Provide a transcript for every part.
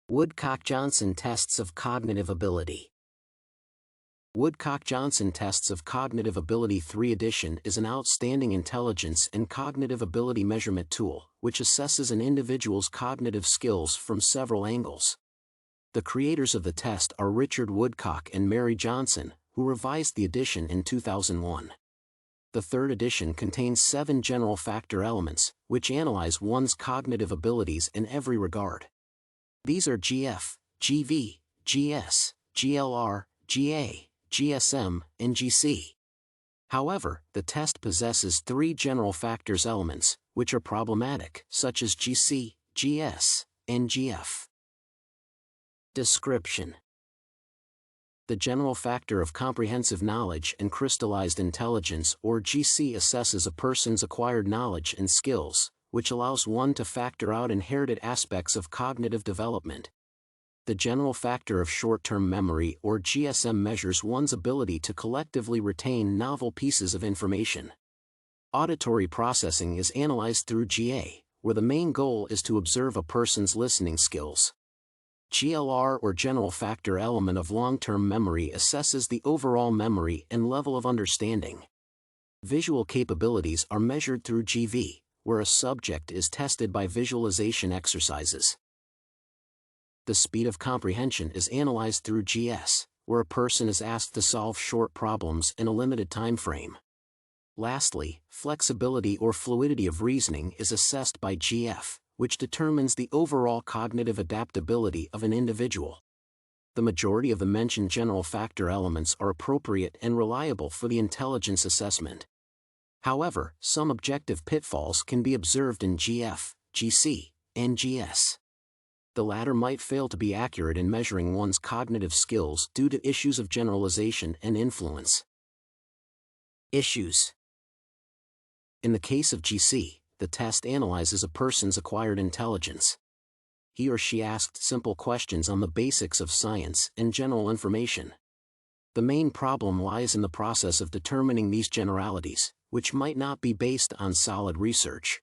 Woodcock-Johnson tests of cognitive ability. Woodcock-Johnson tests of cognitive ability 3 edition is an outstanding intelligence and cognitive ability measurement tool, which assesses an individual's cognitive skills from several angles. The creators of the test are Richard Woodcock and Mary Johnson, who revised the edition in 2001. The 3rd edition contains 7 general factor elements, which analyze one's cognitive abilities in every regard. These are GF, GV, GS, GLR, GA, GSM, and GC. However, the test possesses 3 general factors elements, which are problematic, such as GC, GS, and GF. Description: the general factor of comprehensive knowledge and crystallized intelligence, or GC, assesses a person's acquired knowledge and skills, which allows one to factor out inherited aspects of cognitive development. The general factor of short-term memory, or GSM, measures one's ability to collectively retain novel pieces of information. Auditory processing is analyzed through GA, where the main goal is to observe a person's listening skills. GLR, or general factor element of long-term memory, assesses the overall memory and level of understanding. Visual capabilities are measured through GV, where a subject is tested by visualization exercises. The speed of comprehension is analyzed through GS, where a person is asked to solve short problems in a limited time frame. Lastly, flexibility or fluidity of reasoning is assessed by GF, which determines the overall cognitive adaptability of an individual. The majority of the mentioned general factor elements are appropriate and reliable for the intelligence assessment. However, some objective pitfalls can be observed in GF, GC, and GS. The latter might fail to be accurate in measuring one's cognitive skills due to issues of generalization and influence. Issues: in the case of GC, the test analyzes a person's acquired intelligence. He or she asked simple questions on the basics of science and general information. The main problem lies in the process of determining these generalities, which might not be based on solid research.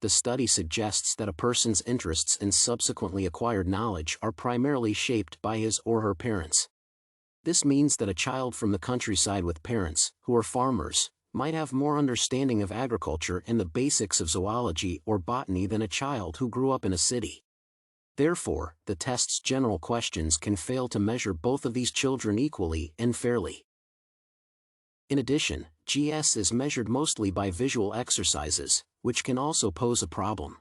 The study suggests that a person's interests and subsequently acquired knowledge are primarily shaped by his or her parents. This means that a child from the countryside with parents who are farmers might have more understanding of agriculture and the basics of zoology or botany than a child who grew up in a city. Therefore, the test's general questions can fail to measure both of these children equally and fairly. In addition, GS is measured mostly by visual exercises, which can also pose a problem.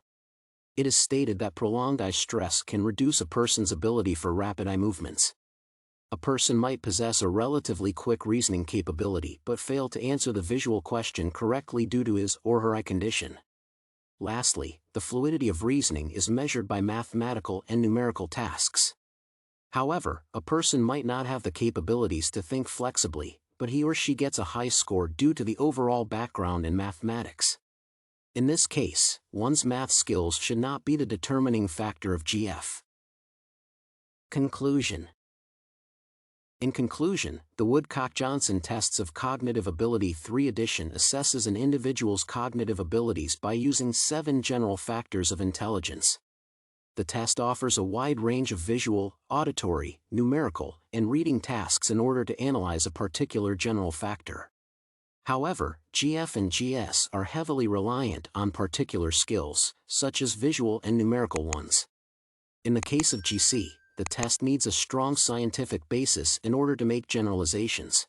It is stated that prolonged eye stress can reduce a person's ability for rapid eye movements. A person might possess a relatively quick reasoning capability but fail to answer the visual question correctly due to his or her eye condition. Lastly, the fluidity of reasoning is measured by mathematical and numerical tasks. However, a person might not have the capabilities to think flexibly, but he or she gets a high score due to the overall background in mathematics. In this case, one's math skills should not be the determining factor of GF. Conclusion: in conclusion, the Woodcock-Johnson tests of cognitive ability 3 edition assesses an individual's cognitive abilities by using 7 general factors of intelligence. The test offers a wide range of visual, auditory, numerical, and reading tasks in order to analyze a particular general factor. However, GF and GS are heavily reliant on particular skills, such as visual and numerical ones. In the case of GC, the test needs a strong scientific basis in order to make generalizations.